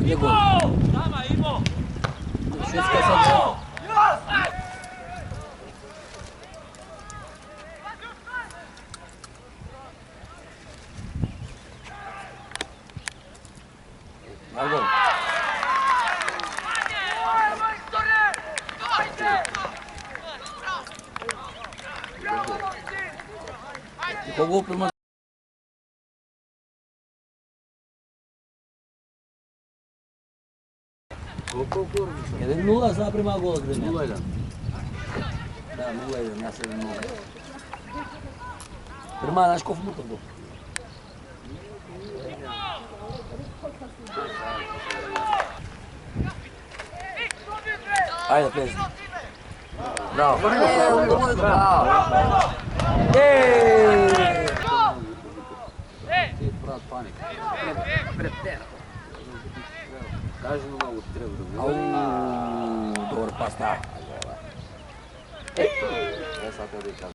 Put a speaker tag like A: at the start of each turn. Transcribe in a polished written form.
A: Gdje gol?
B: Tama, Ivo!
A: Šutska sad. Margon. Kogo prema... 1-0 sada prema gol.
C: 0-1.
A: Da, 0-1, ja sam 0-1. Prema naš ko futbol gol. Ajde, plezi. Bravo. Bravo.
C: Prav panik. Kaži mu nogu treba da
A: Dobar pas, da.
C: Ja sad tebi kažem.